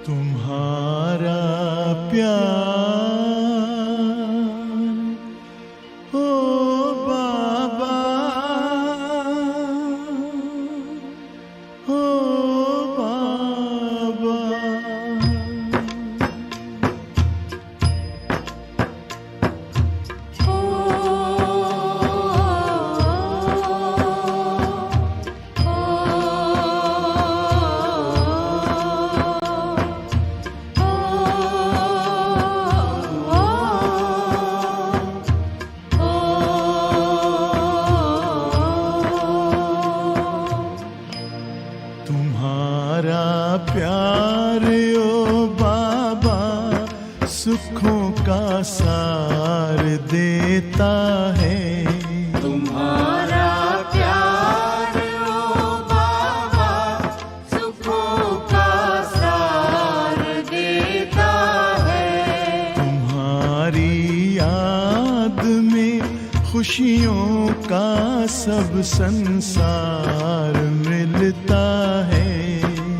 तुम्हारा प्यार ओ बाबा, ओ बाबा। तुम्हारा प्यार ओ बाबा सुखों का सार देता है। तुम्हारा प्यार ओ बाबा सुखों का सार देता है। तुम्हारी याद में खुशियों का सब संसार मिलता है।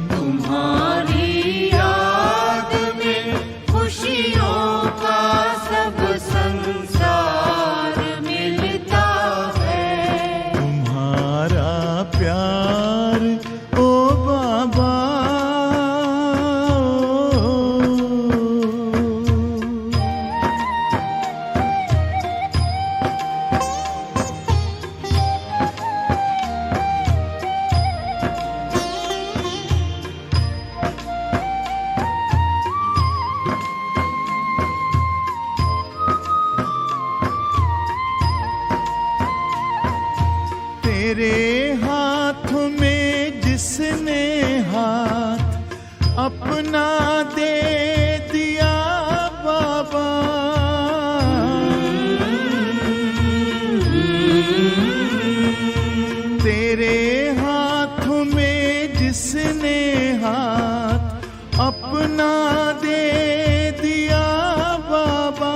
तुम्हारी याद में खुशियों का सब संसार मिलता है। तुम्हारा प्यार ओ बाबा, तेरे हाथों में जिसने हाथ अपना दे दिया बाबा, तेरे हाथों में जिसने हाथ अपना दे दिया बाबा,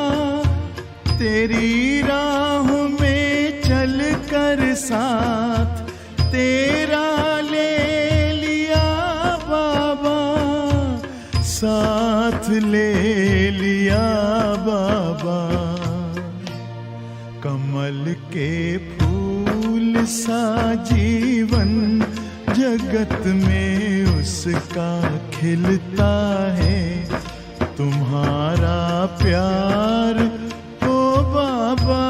तेरी राहों में चल कर साथ तेरा ले लिया बाबा, साथ ले लिया बाबा। कमल के फूल सा जीवन जगत में उसका खिलता है। तुम्हारा प्यार ओ बाबा,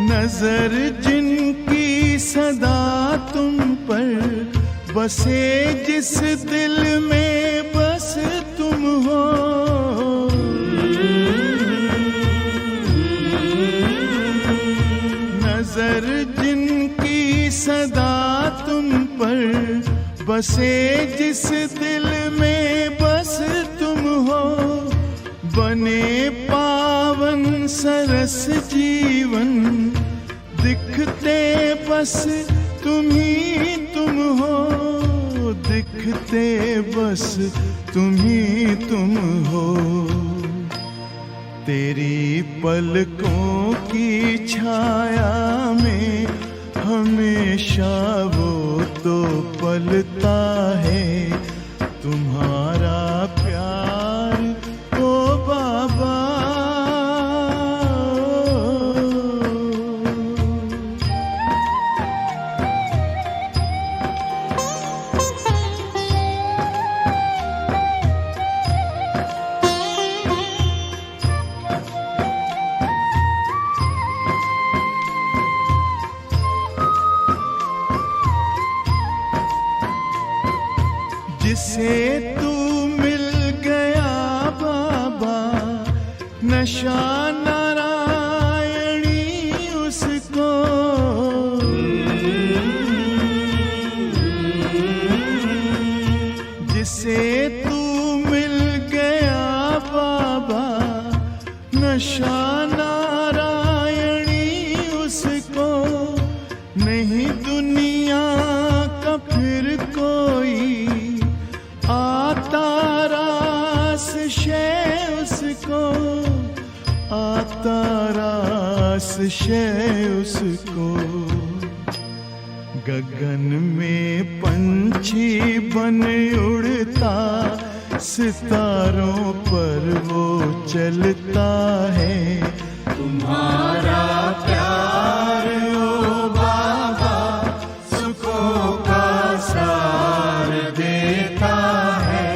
नजर जिनकी सदा तुम पर बसे, जिस दिल में बस तुम हो, नजर जिनकी सदा तुम पर बसे, जिस दिल में बस तुम हो, बने पावन सरस जीवन दिखते बस तुम ही तुम हो, दिखते बस तुम ही तुम हो। तेरी पलकों की छाया में हमेशा वो तो पलता है। तुम्हारा प्यार ओ बाबा, जिसे तू मिल गया बाबा, नशा नारायणी उसको, जिसे तू मिल गया बाबा, नशा नारायणी उसको, आता रास शय उसको। गगन में पंछी बन उड़ता, सितारों पर वो चलता है। तुम्हारा प्यार ओ बाबा सुखों का सार देता है।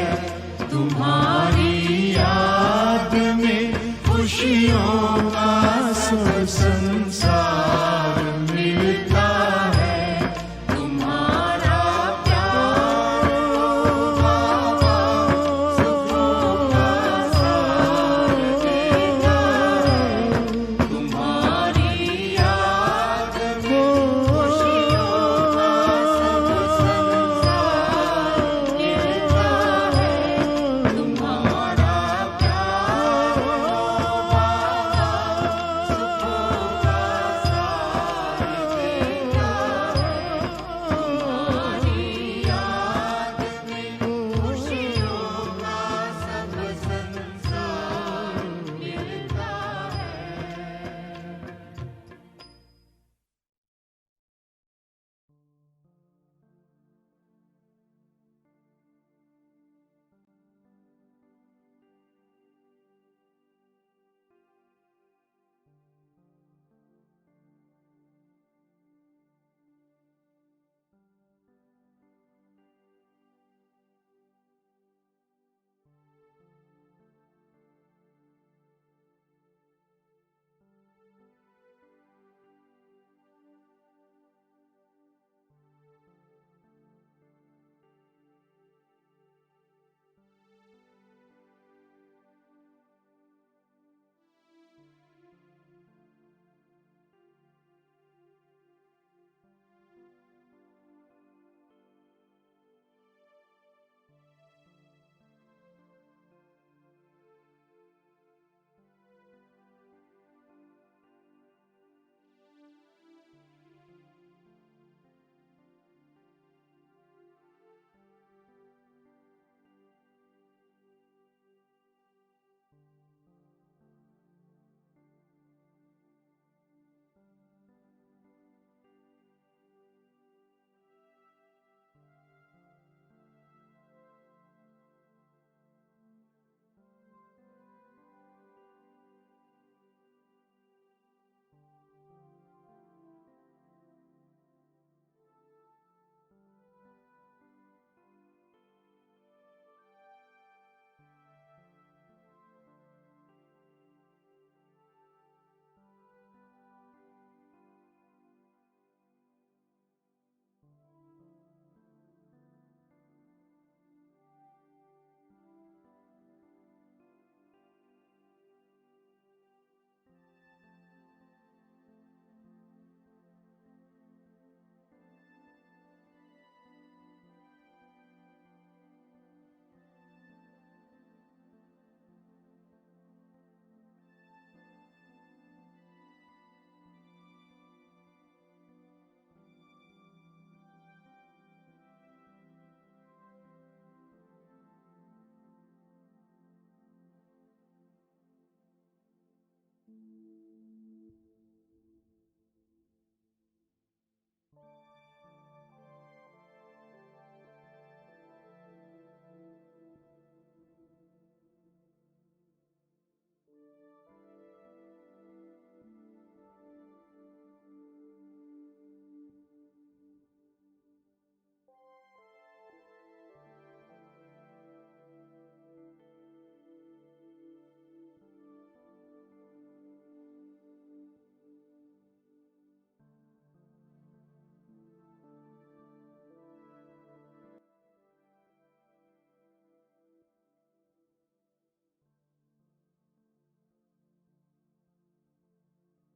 तुम्हारी याद में खुशियों का सब संसार मिलता है। तुम्हारा प्यार ओ बाबा सुखों का सार देता है। तुम्हारी याद में खुशियों का सब संसार मिलता है। तुम्हारा प्यार ओ बाबा सुखों का सार देता है। तुम्हारी याद में खुशियों का सब संसार मिलता है।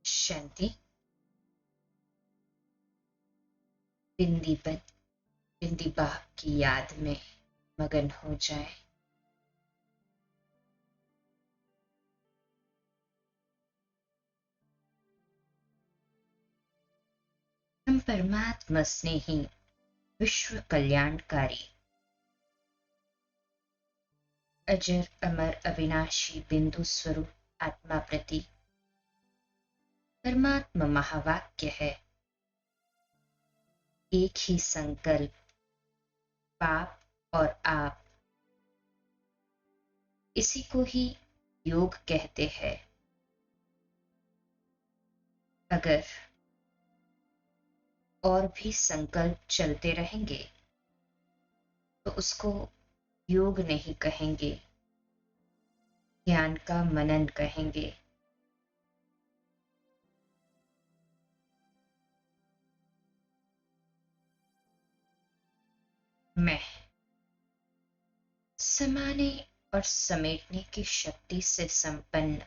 शांति। बिंदी बा की याद में मगन हो जाए। हम परमात्मा स्नेही विश्व कल्याणकारी अजर अमर अविनाशी बिंदु स्वरूप आत्मा प्रति परमात्मा महावाक्य है, एक ही संकल्प, पाप और आप, इसी को ही योग कहते हैं। अगर और भी संकल्प चलते रहेंगे तो उसको योग नहीं कहेंगे, ज्ञान का मनन कहेंगे। मैं समाने और समेटने की शक्ति से संपन्न,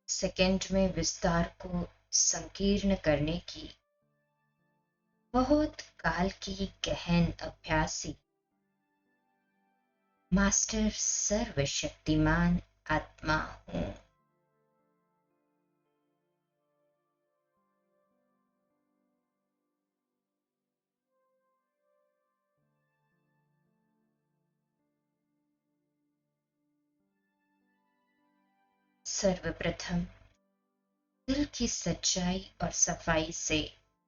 सेकंड में विस्तार को संकीर्ण करने की बहुत काल की गहन अभ्यासी, मास्टर सर्वशक्तिमान आत्मा हूं। सर्वप्रथम दिल की सच्चाई और सफाई से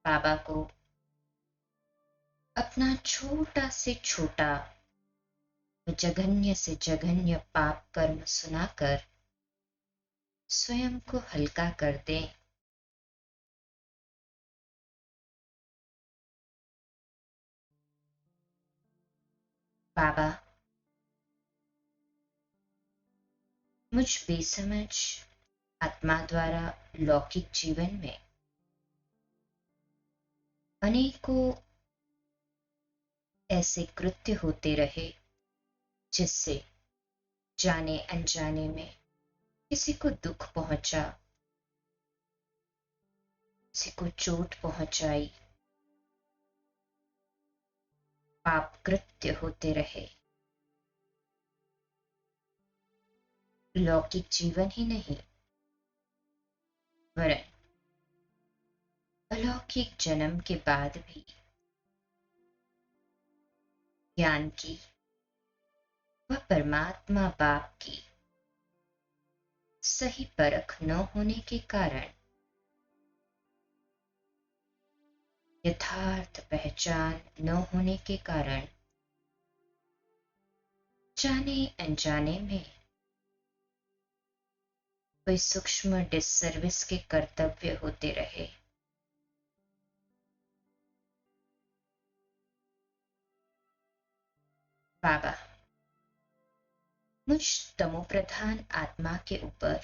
बाबा को अपना छोटा से छोटा व जघन्य से जघन्य पाप कर्म सुनाकर स्वयं को हल्का कर दें। बाबा, मुझ बेसमझ आत्मा द्वारा लौकिक जीवन में अनेकों ऐसे कृत्य होते रहे जिससे जाने अनजाने में किसी को दुख पहुंचा, किसी को चोट पहुंचाई, पाप कृत्य होते रहे। लौकिक जीवन ही नहीं वरन अलौकिक जन्म के बाद भी ज्ञान की व परमात्मा बाप की सही परख न होने के कारण, यथार्थ पहचान न होने के कारण जाने अनजाने में कोई सूक्ष्म डिससर्विस के कर्तव्य होते रहे। बाबा, मुझ तमोप्रधान आत्मा के ऊपर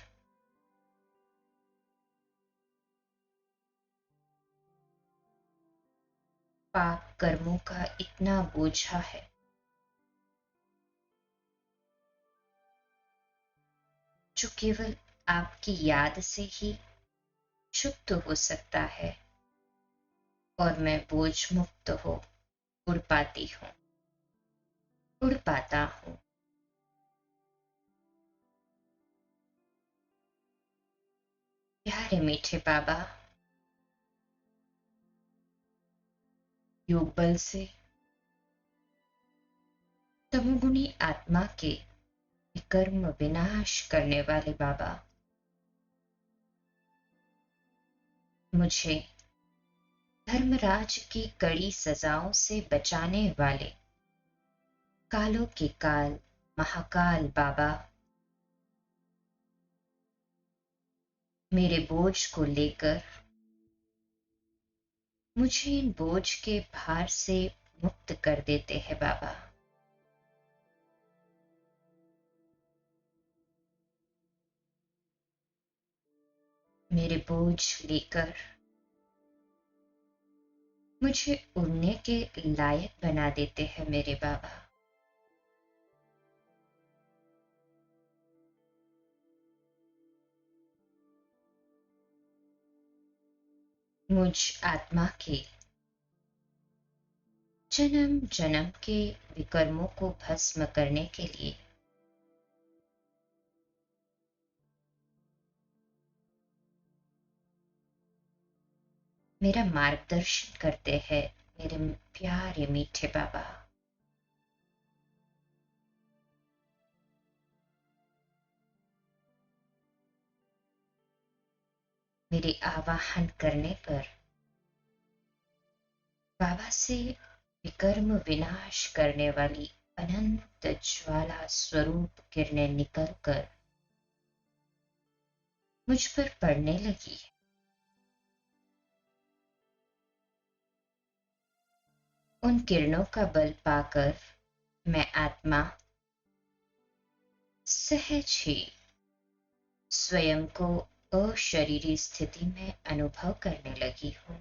पाप कर्मों का इतना बोझा है जो केवल आपकी याद से ही क्षुब्ध हो सकता है और मैं बोझ मुक्त हो उड़ पाती हूँ, उड़ पाता हूँ। प्यारे मीठे बाबा, योग बल से तमोगुणी आत्मा के कर्म विनाश करने वाले बाबा, मुझे धर्मराज की कड़ी सजाओं से बचाने वाले कालों के काल महाकाल बाबा, मेरे बोझ को लेकर मुझे इन बोझ के भार से मुक्त कर देते हैं बाबा। मेरे बोझ लेकर मुझे उड़ने के लायक बना देते हैं मेरे बाबा। मुझ आत्मा के जन्म जन्म के विकर्मों को भस्म करने के लिए मेरा मार्गदर्शन करते हैं मेरे प्यारे मीठे बाबा। मेरे आवाहन करने पर बाबा से विकर्म विनाश करने वाली अनंत ज्वाला स्वरूप किरणें निकलकर मुझ पर पड़ने लगी है। उन किरणों का बल पाकर मैं आत्मा सहज ही स्वयं को अशरीरी स्थिति में अनुभव करने लगी हूं।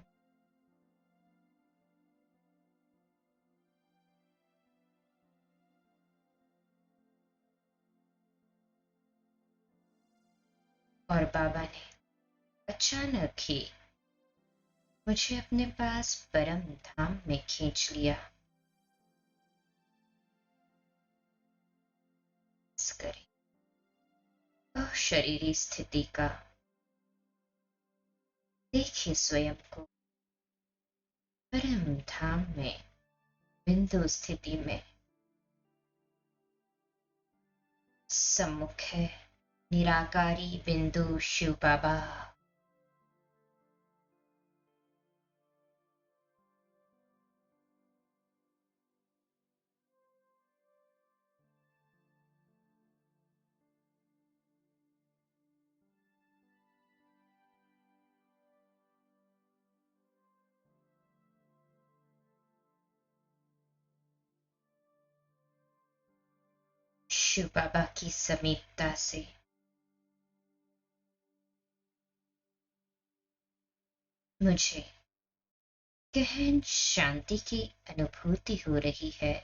और बाबा ने अचानक ही मुझे अपने पास परम धाम में खींच लिया। करें अशरीरी स्थिति का देखिए स्वयं को परम धाम में बिंदु स्थिति में सम्मुख है निराकारी बिंदु शिव बाबा। शिव बाबा की समीपता से मुझे गहन शांति की अनुभूति हो रही है।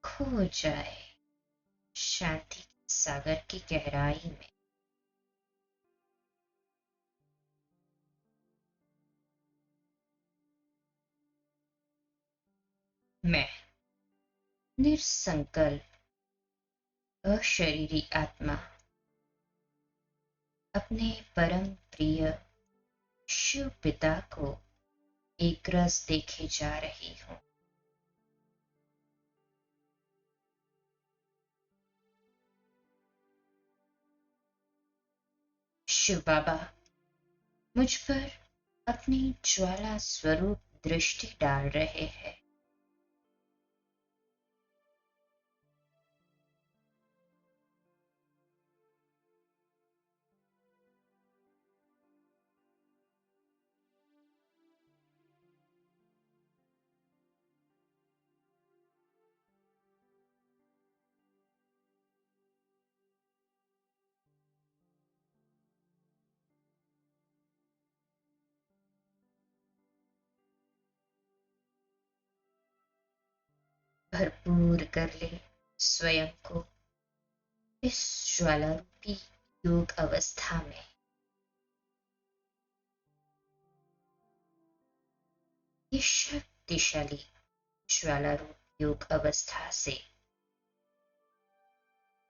खो जाए शांति के सागर की गहराई में। मैं निसंकल्प अशरीरी आत्मा अपने परम प्रिय शिव पिता को एक रस देखे जा रही हूं। शिव बाबा मुझ पर अपनी ज्वाला स्वरूप दृष्टि डाल रहे हैं। भरपूर कर ले स्वयं को इस ज्वाला रूपी योग अवस्था में। इस शक्तिशाली ज्वाला रूप योग अवस्था से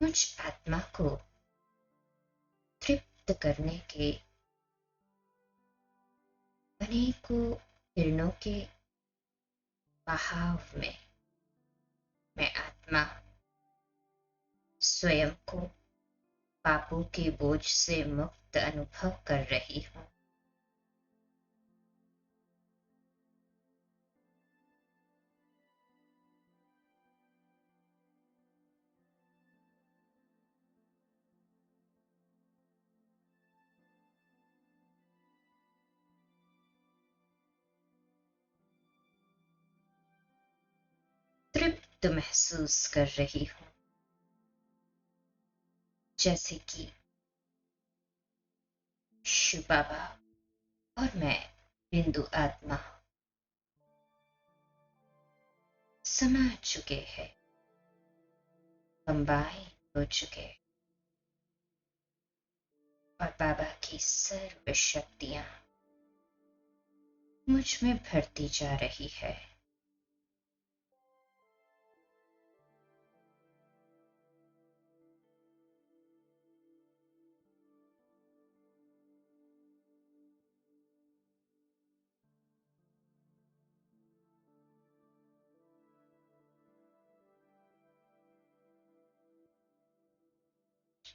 मुझ आत्मा को तृप्त करने के अनेकों किरणों के बहाव में मैं आत्मा स्वयं को पापों के बोझ से मुक्त अनुभव कर रही हूं। तृप्त महसूस कर रही हूं, जैसे कि शिव बाबा और मैं बिंदु आत्मा समा चुके हैं, कंबाइन हो चुके और बाबा की सर्व शक्तियां मुझ में भरती जा रही है।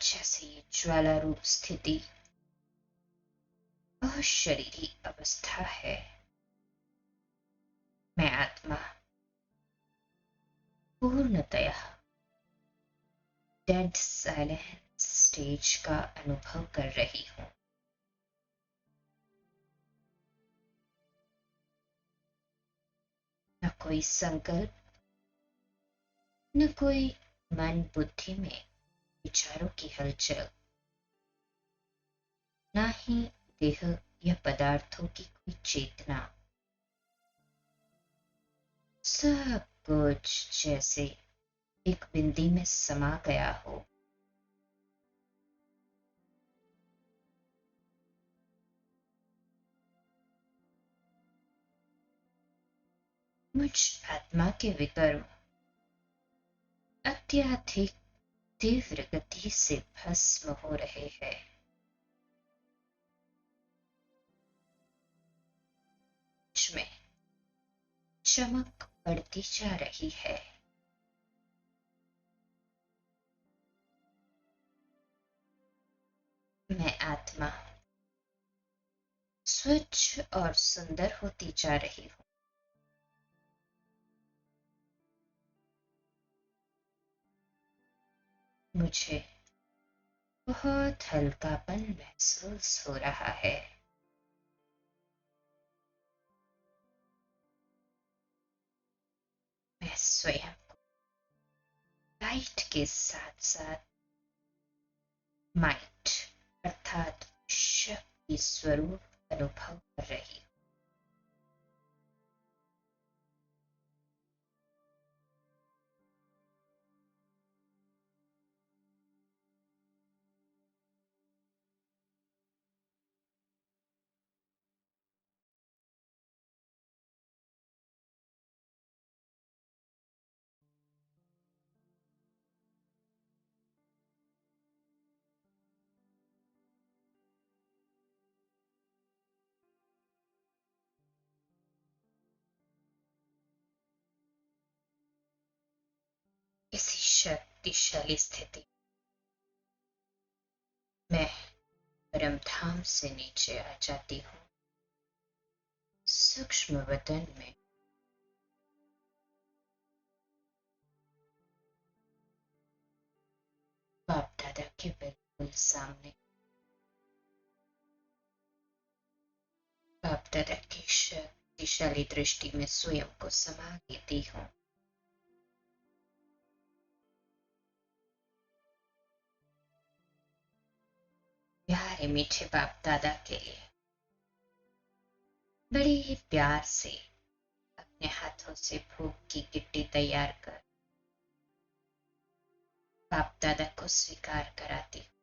जैसे ये ज्वाला रूप स्थिति अशरीरी अवस्था है। मैं आत्मा पूर्णतया डेड साइलेंस स्टेज का अनुभव कर रही हूं। न कोई संकल्प, न कोई मन बुद्धि में विचारों की हलचल, न ही देह या पदार्थों की कोई चेतना। सब कुछ जैसे एक बिंदी में समा गया हो। मुझ आत्मा के विकर्म अत्याधिक तीव्र गति से भस्म हो रहे हैं। में चमक बढ़ती जा रही है। मैं आत्मा स्वच्छ और सुंदर होती जा रही हूं। मुझे बहुत हल्कापन महसूस हो रहा है। मैं स्वयं को लाइट के साथ साथ माइट अर्थात शक्ति स्वरूप अनुभव कर रही हूं। इसी शक्तिशाली स्थिति मैं परम धाम से नीचे आ जाती हूँ। सूक्ष्म वतन में बाप दादा के बिल्कुल सामने बाप दादा की शक्तिशाली दृष्टि में स्वयं को समा लेती हूँ। प्यारे मीठे बाप दादा के लिए बड़े ही प्यार से अपने हाथों से भूख की गिट्टी तैयार कर बाप दादा को स्वीकार कराती हूँ।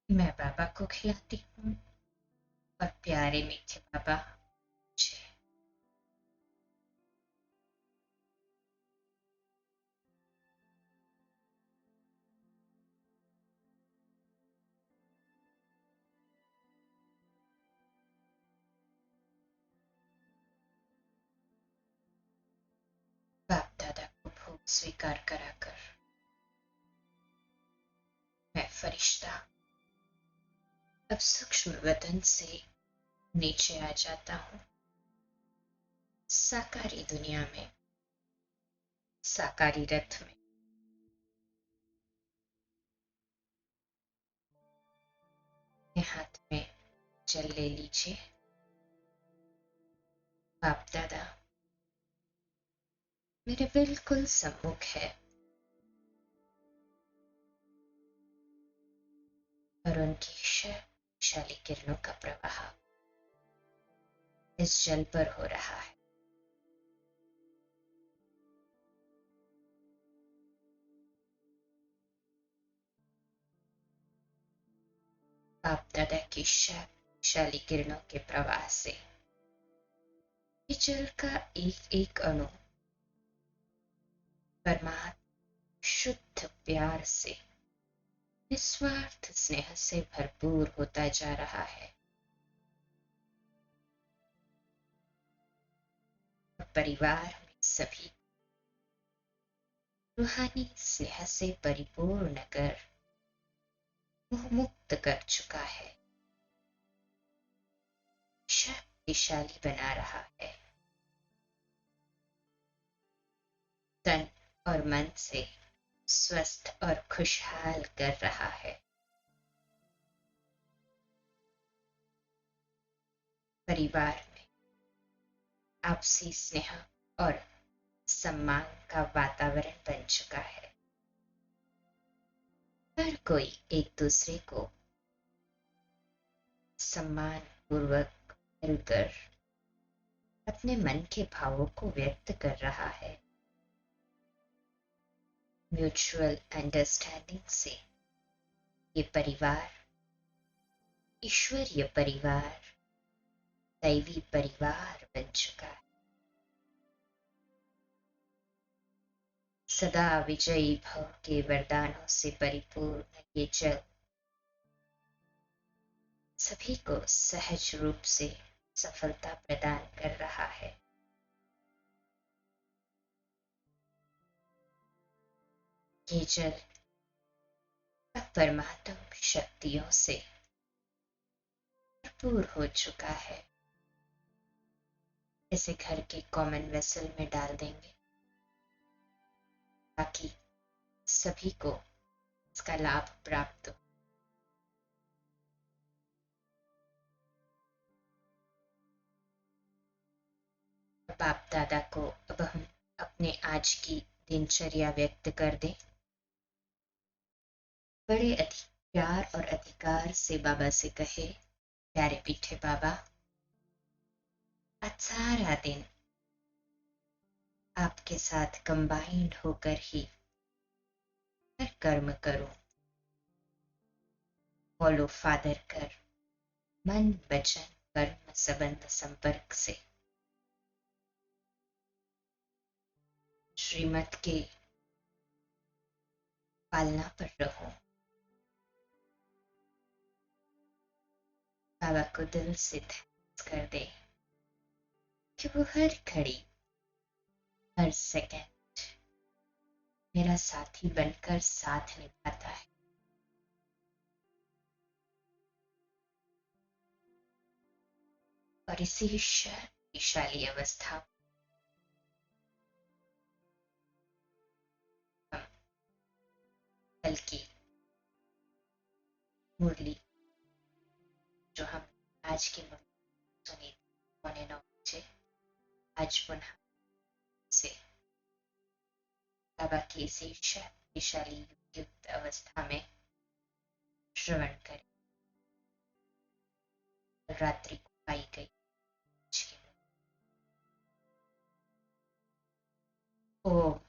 मैं बाबा को खिलाती हूँ और प्यारे मीठे बाबा मुझे बाप दादा को भोग स्वीकार कराकर मैं फरिश्ता अब सूक्ष्म वतन से नीचे आ जाता हूँ। साकारी दुनिया में साकारी रथ में हाथ में जल ले लीजिए। बाप दादा मेरे बिल्कुल सम्मुख है और उनकी शक्तिशाली किरणों का प्रवाह इस जल पर हो रहा है। बाप दादा की शक्तिशाली किरणों के प्रवाह से ये जल का एक एक अणु परमात्मा शुद्ध प्यार से निस्वार्थ स्नेह से भरपूर होता जा रहा है और परिवार में सभी रूहानी स्नेह से परिपूर्ण कर मोह मुक्त कर चुका है, शक्तिशाली बना रहा है। तन और मन से स्वस्थ और खुशहाल कर रहा है। परिवार में आपसी स्नेह और सम्मान का वातावरण बन चुका है। हर कोई एक दूसरे को सम्मान पूर्वक मिलकर अपने मन के भावों को व्यक्त कर रहा है। म्यूचुअल अंडरस्टैंडिंग से ये परिवार ईश्वरीय परिवार, दैवी परिवार बन चुका है। सदा विजयी भव के वरदानों से परिपूर्ण ये जल सभी को सहज रूप से सफलता प्रदान कर रहा है। ये जल अब परमात्म शक्तियों से भरपूर हो चुका है। इसे घर के कॉमन वेसल में डाल देंगे ताकि सभी को इसका लाभ प्राप्त हो। बाप दादा को अब हम अपने आज की दिनचर्या व्यक्त कर दें। बड़े प्यार और अधिकार से बाबा से कहे, प्यारे पीठे बाबा, आज सारा दिन आपके साथ कंबाइंड होकर ही हर कर्म करूं। फॉलो फादर कर मन वचन कर्म संबंध संपर्क से श्रीमत के पालना पर रहूं। बाबा को दिल से थैंक्स कर दे कि वो हर घड़ी हर सेकंड मेरा साथी बनकर साथ निभाता है। और इसी शक्तिशाली अवस्था हम कल की मुरली जो हम आज की मुरली सुनी 9:09 आज पुनः से बाबा की इसी शक्तिशाली युक्त अवस्था में श्रवण करें। रात्रि को पाई गई ओम